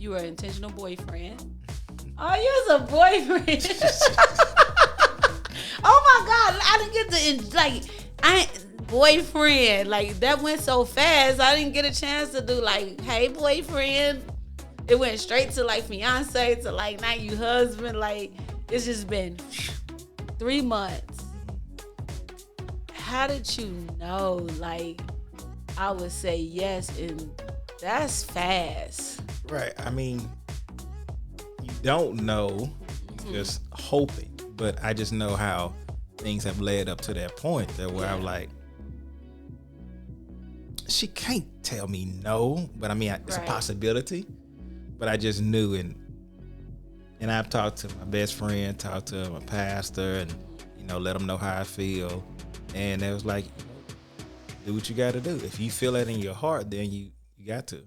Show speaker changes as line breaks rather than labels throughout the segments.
You were an intentional boyfriend. Oh, you was a boyfriend. Oh my God, I didn't get to boyfriend. Like that went so fast. I didn't get a chance to do like, hey boyfriend. It went straight to like fiance to like now you husband. Like it's just been 3 months. How did you know? Like I would say yes, and that's fast.
Right. I mean, you don't know, just hoping. But I just know how things have led up to that point that where I'm like, she can't tell me no, but I mean, it's a possibility. But I just knew, and I've talked to my best friend, talked to my pastor, and let them know how I feel, and it was like, do what you got to do. If you feel it in your heart, then you got to.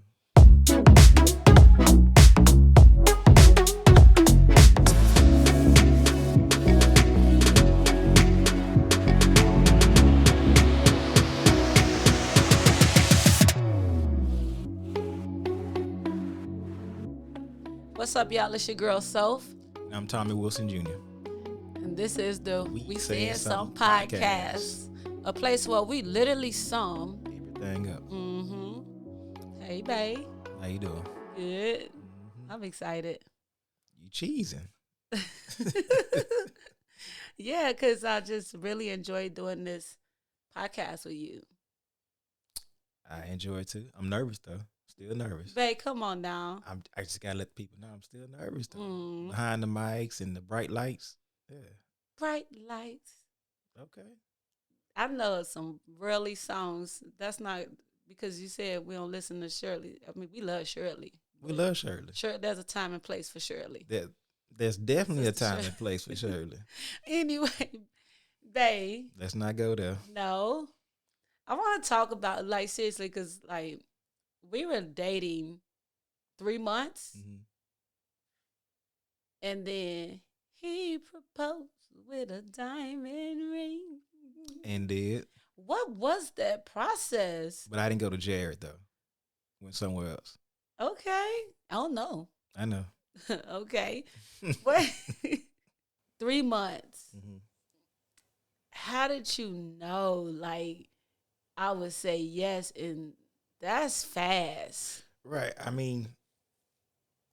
What's up, y'all? It's your girl, Soph.
And I'm Tommy Wilson Jr.
And this is the We Said Sumthing
Podcast.
Podcast. A place where we literally sum
everything up.
Hey, babe.
How you doing?
Good. I'm excited.
You cheesing.
Yeah, because I just really enjoy doing this podcast with you.
I enjoy it too. I'm nervous though. Still nervous.
Babe, come on now.
I just gotta let people know I'm still nervous though. Behind the mics and the bright lights. Yeah.
Bright lights.
Okay.
I know some really songs. That's not because you said we don't listen to Shirley. I mean, we love Shirley.
We love Shirley.
Sure, there's a time and place for Shirley.
There's definitely a time and place for Shirley.
Anyway, babe.
Let's not go there.
No. I want to talk about, like, seriously, because, like, we were dating 3 months.
Mm-hmm.
And then he proposed with a diamond ring.
And did.
What was that process?
But I didn't go to Jared, though. Went somewhere else.
Okay. I don't know.
I know.
Okay. But 3 months.
Mm-hmm.
How did you know? Like, I would say yes, and that's fast.
Right. I mean,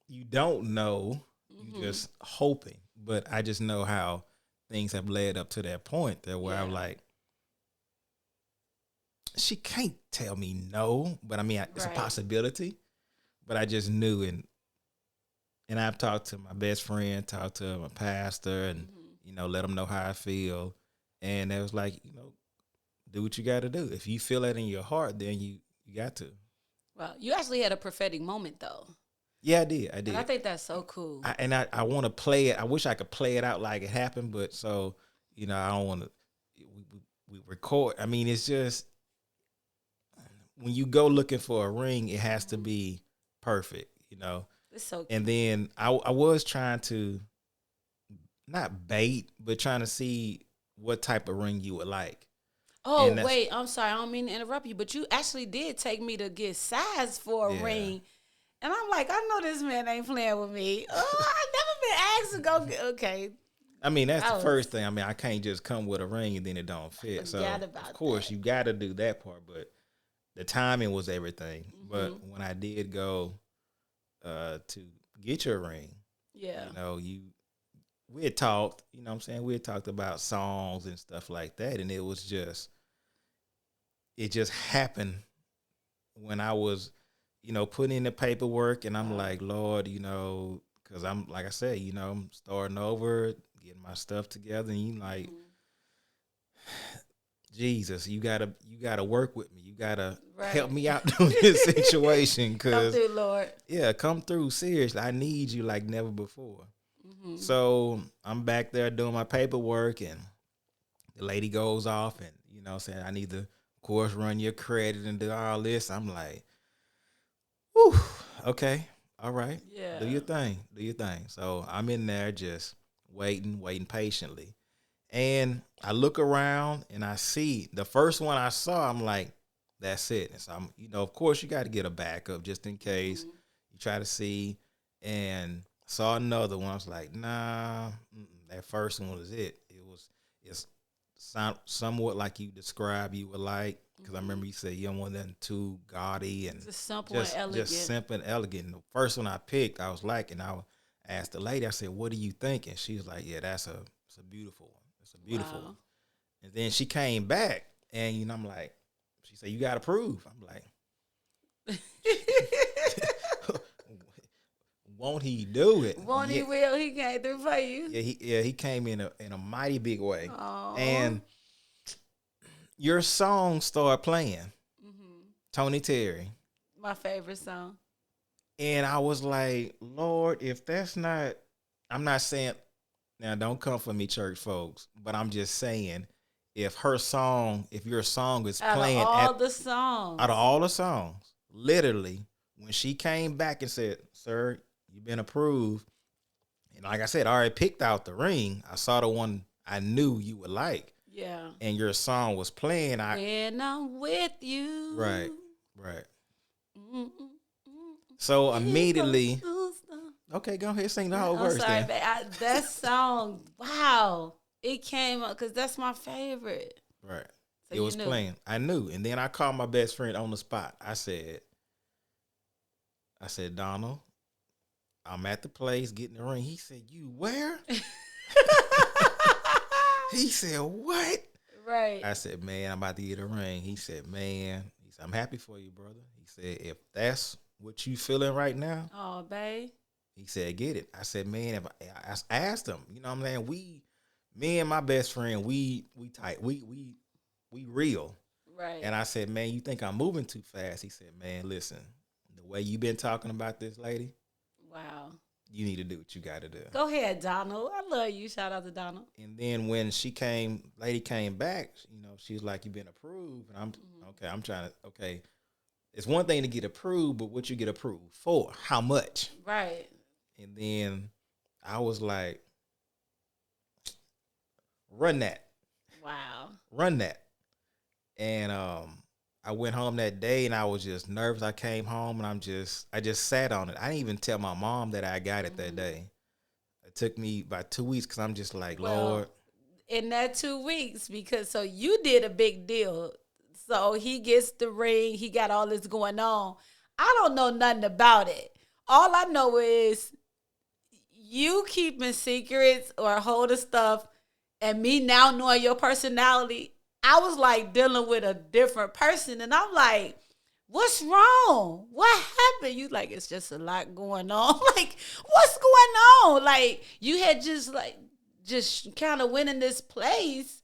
you don't know. You just hoping. But I just know how things have led up to that point that where I'm like, she can't tell me no. But I mean, it's a possibility. But I just knew, and I've talked to my best friend, talked to my pastor, and let them know how I feel. And it was like, do what you got to do. If you feel that in your heart, then you got to.
Well, you actually had a prophetic moment, though.
Yeah, I did.
And I think that's so cool.
I want to play it. I wish I could play it out like it happened, but so, I don't want to. We record. I mean, it's just when you go looking for a ring, it has to be perfect,
It's so cute.
And then I was trying to not bait, but trying to see what type of ring you would like.
Oh, wait, I'm sorry. I don't mean to interrupt you, but you actually did take me to get size for a ring. And I'm like, I know this man ain't playing with me. Oh, I've never been asked to go get, okay.
I mean, that's the first thing. I mean, I can't just come with a ring and then it don't fit. So, of course, you got to do that part, but the timing was everything. But when I did go to get your ring, we had talked, what I'm saying? We had talked about songs and stuff like that, and it just happened when I was, putting in the paperwork, and I'm like, Lord, because I'm, like I said, I'm starting over, getting my stuff together, and you like, Jesus, you gotta work with me. You gotta help me out through this situation.
Come through, Lord.
Yeah, come through. Seriously, I need you like never before. So I'm back there doing my paperwork, and the lady goes off, and saying I need to, of course, run your credit and do all this. I'm like, whew, okay, all right, do your thing. So I'm in there just waiting patiently. And I look around and I see the first one I saw, I'm like, that's it. And so I'm, of course you got to get a backup just in case you try to see. and saw another one. I was like, nah, that first one was it. It's somewhat like you describe you would like, because I remember you said you don't want nothing too gaudy and
just simple and elegant.
Just simple and elegant. And the first one I picked, I was like, and I asked the lady, I said, what do you think? And she was like, yeah, it's a beautiful one. It's a beautiful one. And then she came back, and I'm like, she said, you got to prove. I'm like, won't he do it?
Won't he will? He came through for you.
Yeah, he came in a mighty big way.
Aww.
And your song started playing. Tony Terry.
My favorite song.
And I was like, Lord, if that's not, I'm not saying, now don't come for me, church folks, but I'm just saying, if your song is playing out of all the songs, literally, when she came back and said, sir, you've been approved. And like I said, I already picked out the ring. I saw the one I knew you would like.
Yeah.
And your song was playing.
When I'm with you.
Right. So immediately, okay, go ahead, sing the whole verse.
Sorry, babe. That song, wow, it came up because that's my favorite.
Right.
So
it was playing. I knew. And then I called my best friend on the spot. I said, Donald, I'm at the place getting the ring. He said, you where? He said, what?
Right.
I said, man, I'm about to get a ring. He said, I'm happy for you, brother. He said, if that's what you feeling right now.
Oh, babe.
He said, get it. I said, man, if I asked him, you know what I'm saying? Me and my best friend, we tight. We real.
Right.
And I said, man, you think I'm moving too fast? He said, man, listen, the way you been talking about this lady.
Wow.
You need to do what you got to do.
Go ahead, Donald. I love you. Shout out to Donald.
And then when lady came back, she was like, you've been approved. And I'm trying to, okay. It's one thing to get approved, but what you get approved for? How much?
Right.
And then I was like, run that.
Wow.
Run that. And I went home that day and I was just nervous. I came home and I just sat on it. I didn't even tell my mom that I got it that day. It took me about 2 weeks because I'm just like, Lord.
In that 2 weeks, so you did a big deal. So he gets the ring. He got all this going on. I don't know nothing about it. All I know is you keeping secrets or holding stuff, and me now knowing your personality, I was like dealing with a different person. And I'm like, what's wrong? What happened? You like, it's just a lot going on. Like, what's going on? Like, you had just kind of went in this place.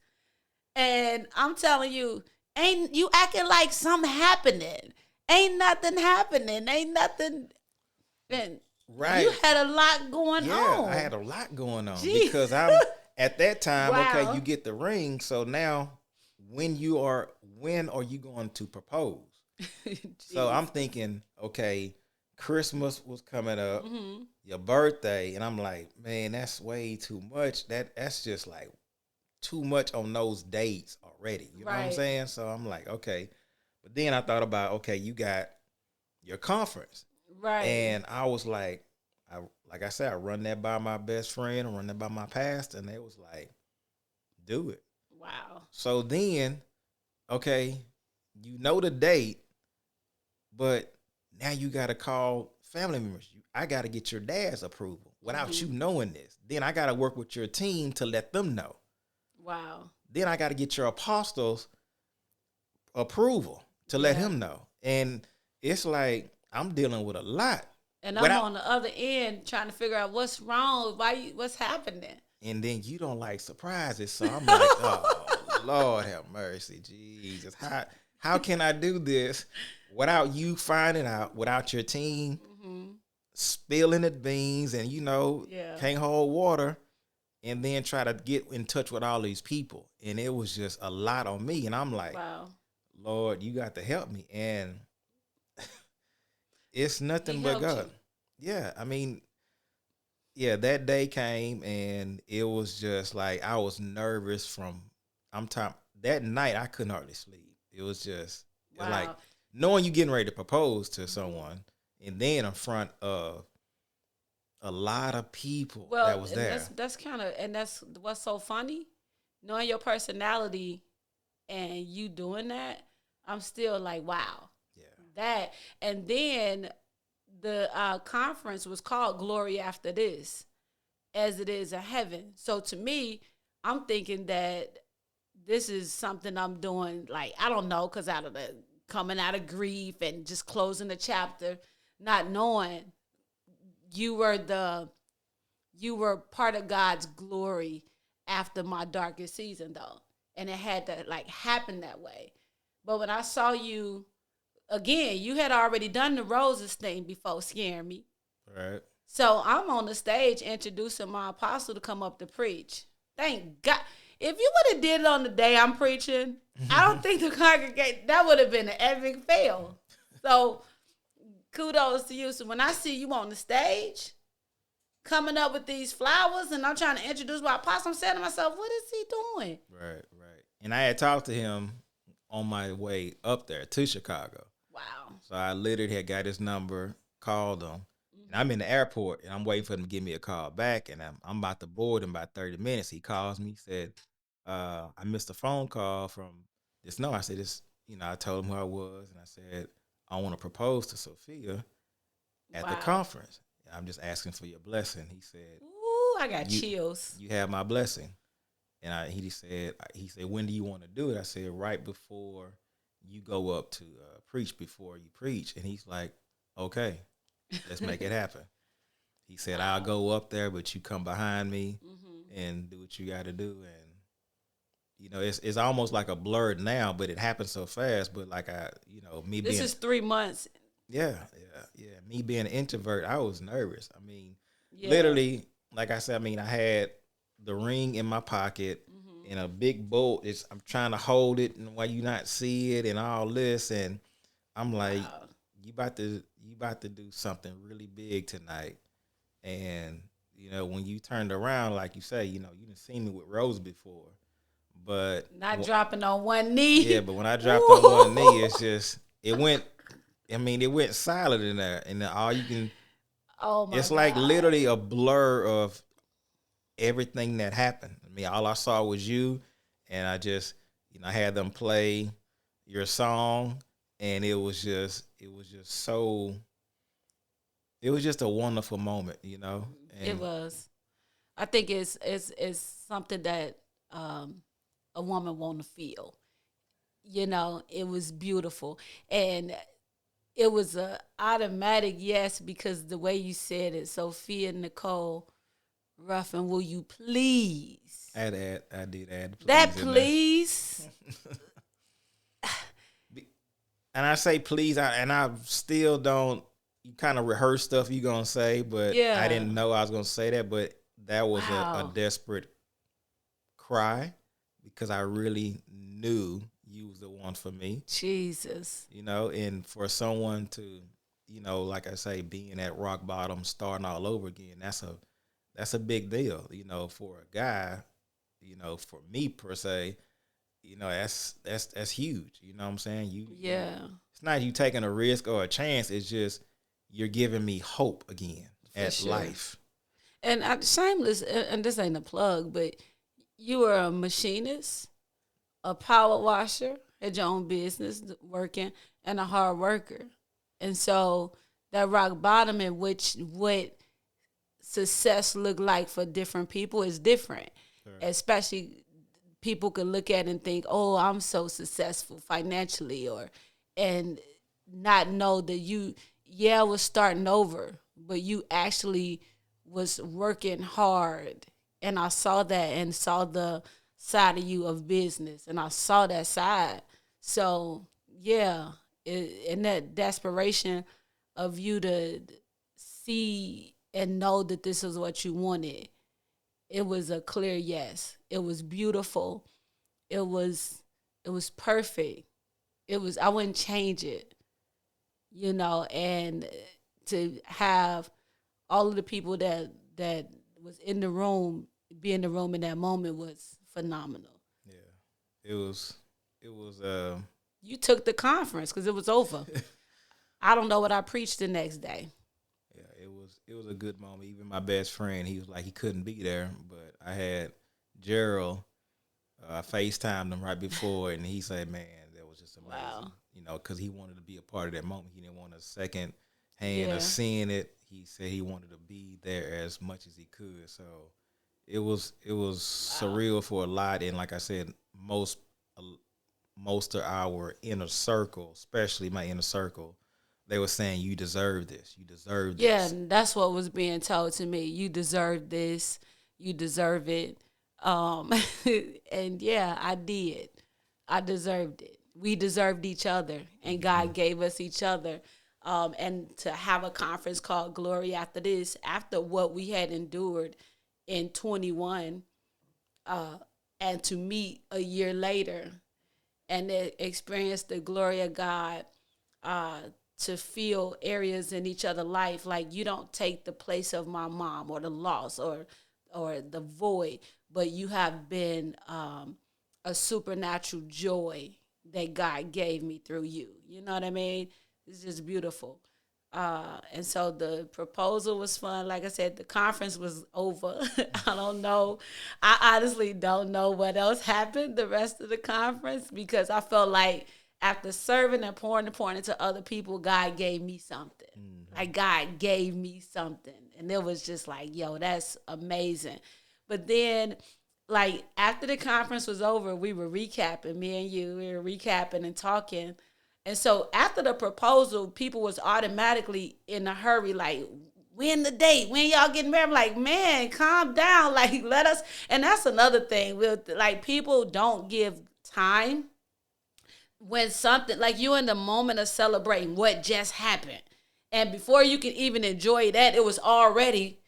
And I'm telling you, ain't you acting like something happening. Ain't nothing happening. Ain't nothing. And
right.
You had a lot going on.
Yeah, I had a lot going on.
Jeez.
Because I'm at that time,
wow.
Okay, you get the ring. So now when are you going to propose? So I'm thinking, okay, Christmas was coming up, your birthday, and I'm like, man, that's way too much. That's just like too much on those dates already. You know what I'm saying? So I'm like, okay. But then I thought about, okay, you got your conference.
Right.
And I was like I said, I run that by my best friend, I run that by my pastor, and they was like, do it.
Wow.
So then, okay, you know the date, but now you got to call family members. I got to get your dad's approval without you knowing this. Then I got to work with your team to let them know.
Wow. Then
I got to get your apostles' approval to let him know. And it's like, I'm dealing with a lot.
And I'm on the other end trying to figure out what's wrong, what's happening.
And then you don't like surprises. So I'm like, oh, Lord have mercy, Jesus. How can I do this without you finding out, without your team spilling the beans and, can't hold water, and then try to get in touch with all these people. And it was just a lot on me. And I'm like, wow, Lord, you got to help me. And it's nothing but God. Yeah, I mean, that day came and it was just like I was nervous that night I couldn't hardly sleep. It was just like knowing you getting ready to propose to someone and then in front of a lot of people
Well,
that was
and
there.
that's kind of, and that's what's so funny, knowing your personality and you doing that. I'm still like, wow,
Yeah.
that. And then the conference was called Glory After This, as it is in heaven. So to me, I'm thinking that this is something I'm doing, like, I don't know, because out of the coming out of grief and just closing the chapter, not knowing you were part of God's glory after my darkest season, though. And it had to like happen that way. But when I saw you again, you had already done the roses thing before scaring me.
Right.
So I'm on the stage introducing my apostle to come up to preach. Thank God. If you would have did it on the day I'm preaching, I don't think the congregation, that would have been an epic fail. So kudos to you. So when I see you on the stage coming up with these flowers and I'm trying to introduce my apostle, I'm saying to myself, what is he doing?
Right. And I had talked to him on my way up there to Chicago.
Wow.
So I literally had got his number, called him. And I'm in the airport, and I'm waiting for him to give me a call back, and I'm about to board in about 30 minutes. He calls me, said, I missed a phone call from this. No, I said, this, I told him who I was, and I said, I want to propose to Sophia at the conference. I'm just asking for your blessing. He said,
ooh, I got chills.
You have my blessing. And he said, when do you want to do it? I said, right before you go up to preach, before you preach. And he's like, okay, let's make it happen. He said, I'll go up there, but you come behind me and do what you got to do. And, it's almost like a blur now, but it happened so fast. But like
this is 3 months.
Yeah. Me being an introvert, I was nervous. I mean, literally, like I said, I had the ring in my pocket and a big bolt. I'm trying to hold it and while you not see it and all this. And I'm like, you about to do something really big tonight. And, when you turned around, like you say, you didn't see me with Rose before. But
not dropping on one knee.
Yeah, but when I dropped on one knee, it's just, it went silent in there. And all you can, it's
God.
like literally a blur of everything that happened. All I saw was you, and I just, I had them play your song, and it was just a wonderful moment, And
it was. I think it's something that a woman want to feel. It was beautiful, and it was a automatic yes because the way you said it, Sophia Nicole Ruffin, will you please?
I did add please
that please.
And I say please, and I still don't. You kind of rehearse stuff you gonna say, but I didn't know I was gonna say that. But that was a desperate cry because I really knew you was the one for me.
Jesus,
and for someone to, like I say, being at rock bottom, starting all over again, that's a big deal, for a guy, for me per se, that's huge. You know what I'm saying? It's not you taking a risk or a chance. It's just you're giving me hope again at life.
And shameless, and this ain't a plug, but you were a machinist, a power washer, had your own business working, and a hard worker. And so that rock bottom in which what success look like for different people is different. Sure. Especially people could look at it and think, oh, I'm so successful financially, and not know that you, was starting over, but you actually was working hard. And I saw that and saw the side of you of business, and I saw that side. So, and that desperation of you to see and know that this is what you wanted, it was a clear yes. It was beautiful. It was perfect. I wouldn't change it, and to have all of the people that was in the room, be in the room in that moment was phenomenal.
Yeah, it was.
You took the conference because it was over. I don't know what I preached the next day.
Yeah, was a good moment. Even my best friend, he was like he couldn't be there, but I had Gerald. I FaceTimed him right before, and he said, "Man, that was just amazing."
Wow.
You know, because he wanted to be a part of that moment. He didn't want a second hand of seeing it. He said he wanted to be there as much as he could. So it was surreal for a lot, and like I said, most of our inner circle, especially my inner circle, they were saying, "You deserve this. You deserve this."
Yeah, that's what was being told to me. You deserve this. You deserve it. Um, and yeah, I did. I deserved it. We deserved each other, and God gave us each other. And to have a conference called Glory After This, after what we had endured in 21, and to meet a year later and experience the glory of God, to feel areas in each other's life. Like, you don't take the place of my mom or the loss or the void, but you have been a supernatural joy that God gave me through you. You know what I mean? It's just beautiful. And so the proposal was fun. Like I said, the conference was over. I don't know. I honestly don't know what else happened the rest of the conference, because I felt like after serving and pouring into other people, God gave me something. Like, God gave me something. And it was just like, yo, that's amazing. But then, like, after the conference was over, we were recapping, me and you, we were recapping and talking. And so after the proposal, people was automatically in a hurry, like, when the date? When y'all getting married? I'm like, man, calm down. Like, let us. And that's another thing. Like, people don't give time when something, like, you in the moment of celebrating what just happened. And before you can even enjoy that, it was already,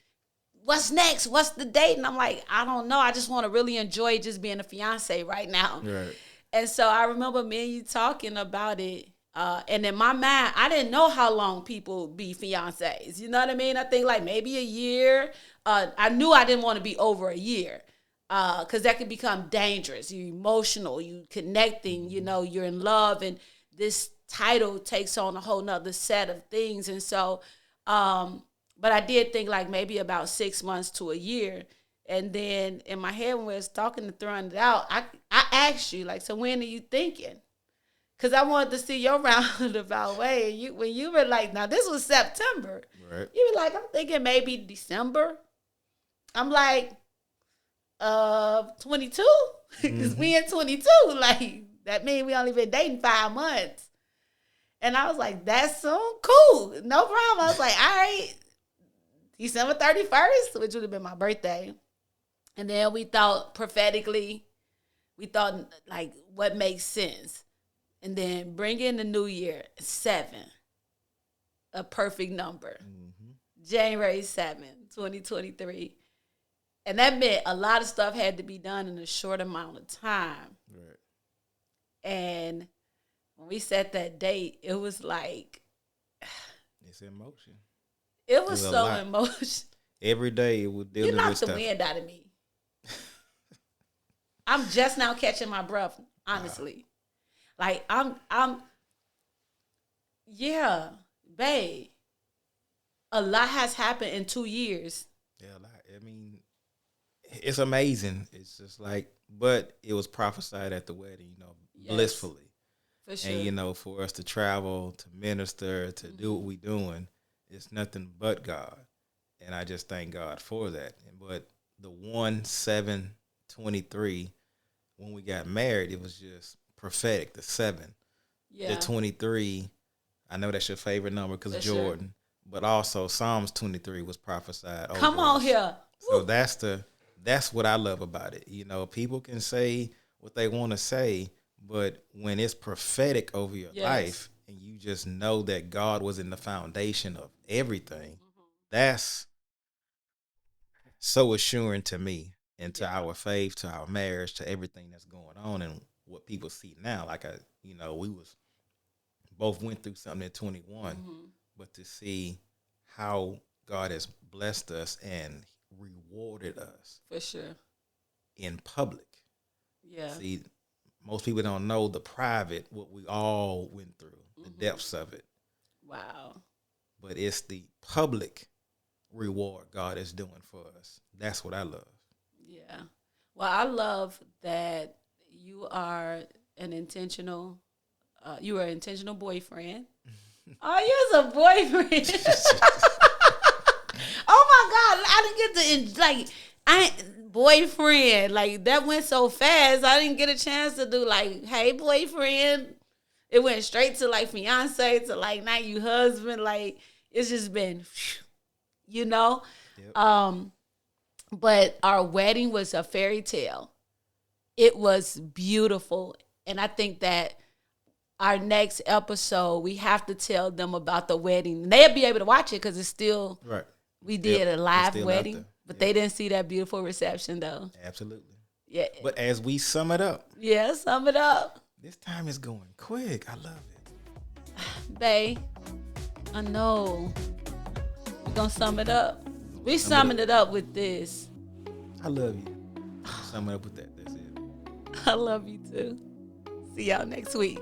what's next? What's the date? And I'm like, I don't know. I just want to really enjoy just being a fiance right now.
Right.
And so I remember me and you talking about it. And in my mind, I didn't know how long people be fiancés. You know what I mean? I think like maybe a year. I knew I didn't want to be over a year, because that could become dangerous. You're emotional, you connecting, you know, you're in love, and this title takes on a whole nother set of things. And so, but I did think like maybe about 6 months to a year. And then in my head, when we was talking and throwing it out, I asked you, like, so when are you thinking? Because I wanted to see your roundabout way. And when you were like, now this was September.
Right.
You were like, I'm thinking maybe December. I'm like, 22? Because we in 22. Like, that means we only been dating 5 months. And I was like, that's soon? Cool. No problem. I was like, all right, December 31st, which would have been my birthday. And then we thought prophetically, we thought like what makes sense. And then bring in the new year, 7, a perfect number. January 7th, 2023. And that meant a lot of stuff had to be done in a short amount of time.
Right.
And when we set that date, it was like,
it's in motion.
It was so emotional.
Every day it was dealing with stuff.
You knocked the wind out of me. I'm just now catching my breath, honestly. Wow. Like, I'm, yeah, babe. A lot has happened in 2 years.
Yeah, a lot. I mean, it's amazing. It's just like, but it was prophesied at the wedding, you know, blissfully.
For sure.
And, you know, for us to travel, to minister, to do what we're doing, it's nothing but God. And I just thank God for that. But the 1/7/23, when we got married, it was just prophetic. The 7, the 23. I know that's your favorite number because Jordan. Sure. But also Psalms 23 was prophesied.
Come on here.
So that's what I love about it. You know, people can say what they want to say, but when it's prophetic over your life and you just know that God was in the foundation of everything, that's so assuring to me and to our faith, to our marriage, to everything that's going on and what people see now. Like, we both went through something at 21, but to see how God has blessed us and rewarded us.
For sure.
In public.
Yeah.
See, most people don't know the private, what we all went through, the depths of it.
Wow.
But it's the public reward God is doing for us. That's what I love.
Yeah. Well, I love that you are an intentional boyfriend. Oh, you're a boyfriend. Oh my God. I didn't get to, boyfriend. Like, that went so fast. I didn't get a chance to do, like, hey, boyfriend. It went straight to, like, fiance to, like, now you husband. Like, it's just been, you know? Yep. But our wedding was a fairy tale. It was beautiful. And I think that our next episode, we have to tell them about the wedding. They'll be able to watch it because it's still,
right.
We did a live wedding, but
yep.
They didn't see that beautiful reception, though.
Absolutely.
Yeah.
But as we sum it up.
Yeah, sum it up.
This time is going quick. I love it.
Bae, I know. We're going to sum it up. We summing it up with this.
I love you. Sum it up with that. That's it.
I love you too. See y'all next week.